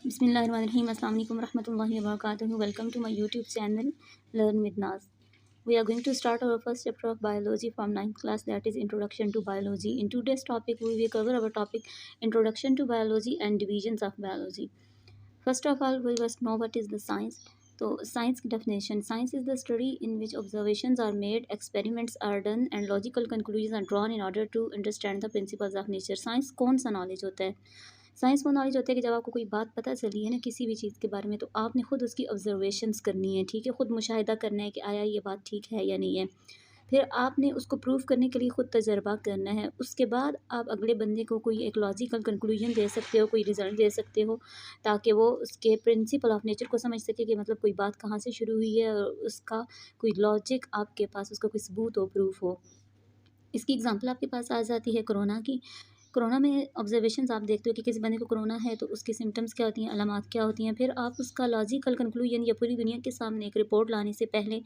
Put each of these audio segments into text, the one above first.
Bismillahirrahmanirrahim. Assalamu alaikum warahmatullahi wabarakatuh. Welcome to my YouTube channel Learn with Naz. We are going to start our first chapter of biology from ninth class, that is Introduction to Biology. In today's topic we will cover our topic Introduction to Biology and divisions of biology. First of all, we must know what is the science. So science definition: science is the study in which observations are made, experiments are done and logical conclusions are drawn in order to understand the principles of nature. Science कौन सा knowledge होता है? Science वो knowledge होता है कि जब आपको कोई बात पता चली है ना किसी भी चीज़ के बारे में, तो आपने खुद उसकी ऑब्जर्वेशंस करनी है, ठीक है, खुद मुशाहिदा करना है कि आया ये बात ठीक है या नहीं है। फिर आपने उसको प्रूव करने के लिए खुद तजर्बा करना है। उसके बाद आप अगले बंदे को कोई एक लॉजिकल कंक्लूजन दे सकते हो, कोई रिज़ल्ट दे सकते हो, ताकि वो उसके प्रिंसिपल ऑफ नेचर को समझ सके कि मतलब कोई बात कहाँ से शुरू हुई है और उसका कोई लॉजिक आपके पास, उसका कोई सबूत हो, प्रूफ हो। इसकी एग्जांपल आपके पास आ जाती है कोरोना की। कोरोना में ऑब्जर्वेशंस आप देखते हो कि किसी बंदे को कोरोना है तो उसकी सिम्टम्स क्या होती हैं, अलामात क्या होती हैं। फिर आप उसका लॉजिकल कंक्लूजन या पूरी दुनिया के सामने एक रिपोर्ट लाने से पहले,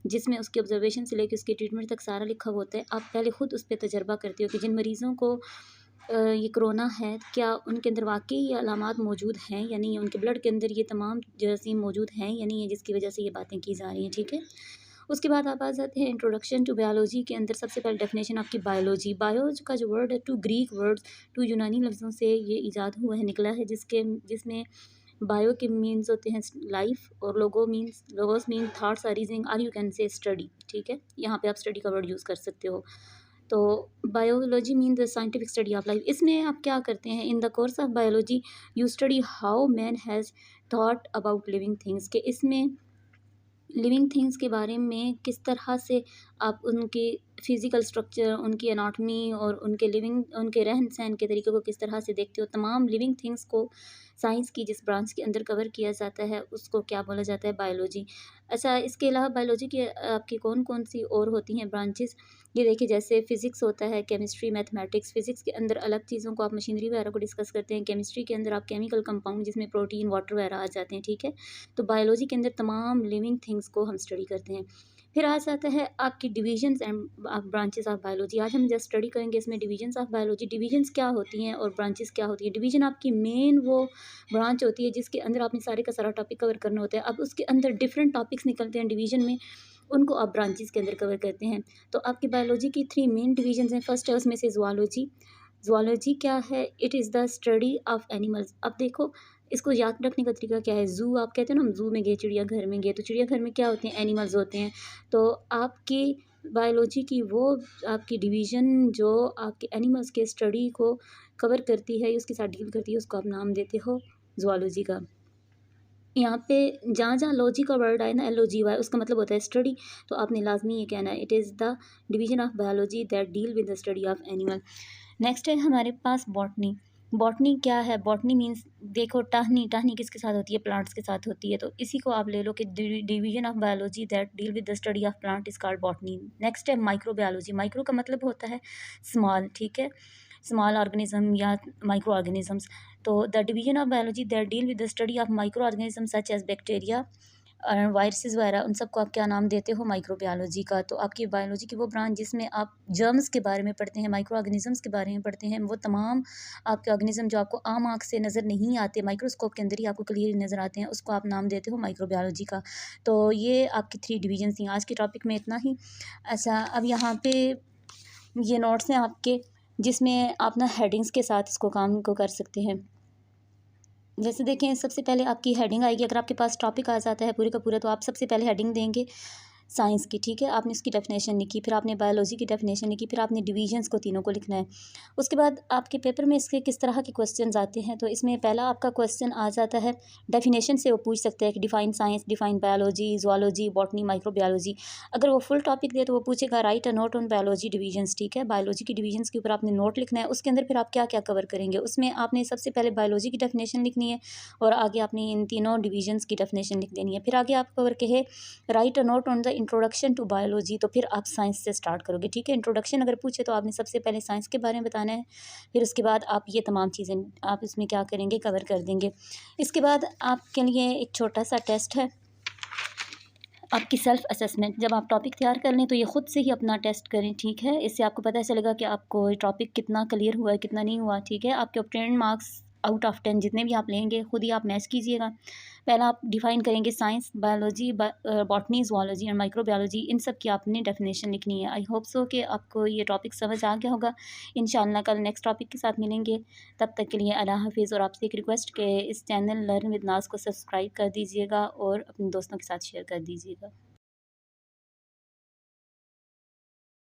जिसमें उसकी ऑब्जर्वेशन से लेकर उसके ट्रीटमेंट तक सारा लिखा होता है, आप पहले खुद उस पर तजर्बा करते हो कि जिन मरीज़ों को ये कोरोना है, क्या उनके अंदर वाकई ये अलामात मौजूद हैं या नहीं है, उनके ब्लड के अंदर ये तमाम जरासीम मौजूद हैं या नहीं है, जिसकी वजह से ये बातें की जा रही हैं, ठीक है। उसके बाद आप आ जाते हैं इंट्रोडक्शन टू बायोलॉजी के अंदर। सबसे पहले डेफिनेशन आपकी बायोलॉजी। बायोज का जो वर्ड है, टू ग्रीक वर्ड्स, टू यूनानी लफ्ज़ों से ये ईजाद हुआ है, निकला है, जिसमें बायो के मीन्स होते हैं लाइफ और logos mean thoughts or reasoning और यू कैन से स्टडी, ठीक है। यहाँ पे आप स्टडी का वर्ड यूज़ कर सकते हो। तो biology mean the scientific study of life. इसमें आप क्या करते हैं, in the course of biology you study how man has thought about living things, के इसमें लिविंग थिंग्स के बारे में किस तरह से आप उनकी फ़िज़िकल स्ट्रक्चर, उनकी एनाटॉमी और उनके रहन-सहन के तरीक़े को किस तरह से देखते हो। तमाम लिविंग थिंग्स को साइंस की जिस ब्रांच के अंदर कवर किया जाता है उसको क्या बोला जाता है, बायोलॉजी। अच्छा, इसके अलावा बायोलॉजी की आपकी कौन-कौन सी और होती हैं ब्रांचेज़, ये देखिए, जैसे फ़िज़िक्स होता है, केमिस्ट्री, मैथमेटिक्स। फ़िज़िक्स के अंदर अलग चीज़ों को आप मशीनरी वगैरह को डिस्कस करते हैं। केमिस्ट्री के अंदर आप केमिकल कंपाउंड जिसमें प्रोटीन, वाटर वगैरह आ जाते हैं, ठीक है। तो बायोलॉजी के अंदर तमाम लिविंग थिंग्स को हम स्टडी करते हैं। फिर आ जाता है आपकी divisions and branches of biology. आज हम जस्ट स्टडी करेंगे इसमें डिविजन्स ऑफ बायोलॉजी। डिविजन्स क्या होती हैं और ब्रांचेस क्या होती हैं। डिवीजन आपकी मेन वो ब्रांच होती है जिसके अंदर आपने सारे का सारा टॉपिक कवर करना होता है। अब उसके अंदर डिफरेंट टॉपिक्स निकलते हैं डिवीजन में, उनको आप ब्रांचेस के अंदर कवर करते हैं। तो आपकी बायोलॉजी की 3 मेन डिविजन्स हैं। फर्स्ट है उसमें से ज़ूलॉजी। ज़ूलॉजी क्या है? It is the study of animals. अब देखो, इसको याद रखने का तरीका क्या है। ज़ू आप कहते हैं ना, हम ज़ू में गए, चिड़ियाघर में गए, तो चिड़ियाघर में क्या होते हैं, एनिमल्स होते हैं। तो आपकी बायोलॉजी की वो आपकी डिवीज़न जो आपके एनिमल्स के स्टडी को कवर करती है, उसके साथ डील करती है, उसको आप नाम देते हो ज़ूलॉजी का। यहाँ पे जहाँ-जहाँ लॉजी का वर्ड आए ना, LOGY, उसका मतलब होता है स्टडी। तो आपने लाज़मी ये कहना है, it is the division of biology that deal with the study of animal. Next है हमारे पास बॉटनी। बॉटनी क्या है? बॉटनी मीन्स, देखो, टहनी किसके साथ होती है? प्लांट्स के साथ होती है। तो इसी को आप ले लो कि division of biology that deal with the study of plant is called botany. Next है माइक्रोबायोलॉजी। माइक्रो का मतलब होता है स्मॉल, ठीक है, स्मॉल ऑर्गेनिज्म या माइक्रो ऑर्गेनिजम्स। तो the division of biology that deal with the study of micro organism such as bacteria, viruses वगैरह, उन सबको आप क्या नाम देते हो? माइक्रोबायोलॉजी का। तो आपकी बायोलॉजी की वो ब्रांच जिसमें आप जर्म्स के बारे में पढ़ते हैं, माइक्रो ऑर्गेनिजम्स के बारे में पढ़ते हैं, वो तमाम आपके ऑर्गेनिज्म जो आपको आम आँख से नज़र नहीं आते, माइक्रोस्कोप के अंदर ही आपको क्लियर नज़र आते हैं, उसको आप नाम देते हो माइक्रोबायोलॉजी का। तो ये आपकी 3 डिवीजन थी। आज के टॉपिक में इतना ही। अच्छा, अब यहाँ पे ये नोट्स हैं आपके, जिसमें आप ना हेडिंग्स के साथ इसको काम को कर सकते हैं। जैसे देखें, सबसे पहले आपकी हेडिंग आएगी। अगर आपके पास टॉपिक आ जाता है पूरे का पूरा, तो आप सबसे पहले हेडिंग देंगे साइंस की, ठीक है। आपने उसकी डेफिनेशन लिखी, फिर आपने बायोलॉजी की डेफिनेशन लिखी, फिर आपने डिवीजन्स को तीनों को लिखना है। उसके बाद आपके पेपर में इसके किस तरह के क्वेश्चंस आते हैं, तो इसमें पहला आपका क्वेश्चन आ जाता है डेफिनेशन से। वो पूछ सकते हैं कि define science, define biology, zoology, botany, microbiology. अगर वो फुल टॉपिक दे तो वो पूछेगा right a note on biology divisions, ठीक है। बायोलॉजी की डिवीजन्स के ऊपर आपने नोट लिखना है। उसके अंदर फिर आप क्या क्या कवर करेंगे, उसमें आपने सबसे पहले बायोलॉजी की डेफिनेशन लिखनी है और आगे आपने इन तीनों डिवीजन्स की डेफिनेशन लिख देनी है। फिर आगे आप कवर कहे right a note on the introduction to biology, तो फिर आप साइंस से स्टार्ट करोगे, ठीक है। इंट्रोडक्शन अगर पूछे तो आपने सबसे पहले साइंस के बारे में बताना है, फिर उसके बाद आप ये तमाम चीज़ें आप इसमें क्या करेंगे, कवर कर देंगे। इसके बाद आपके लिए एक छोटा सा टेस्ट है, आपकी सेल्फ असेसमेंट। जब आप टॉपिक तैयार कर लें तो ये ख़ुद से ही अपना टेस्ट करें, ठीक है। इससे आपको पता चलेगा कि आपको टॉपिक कितना क्लियर हुआ है, कितना नहीं हुआ, ठीक है। आपके ऑब्टेन्ड मार्क्स आउट ऑफ 10 जितने भी आप लेंगे खुद ही आप मैच कीजिएगा। पहला आप डिफ़ाइन करेंगे science, biology, botany, zoology and microbiology, इन सब की आपने डेफिनेशन लिखनी है। आई होप सो कि आपको ये टॉपिक समझ आ गया होगा। इंशाअल्लाह कल नेक्स्ट टॉपिक के साथ मिलेंगे। तब तक के लिए अल्लाह हाफ़िज़। और आपसे एक रिक्वेस्ट कि इस चैनल लर्न विद नाज़ को सब्सक्राइब कर दीजिएगा और अपने दोस्तों के साथ शेयर कर दीजिएगा।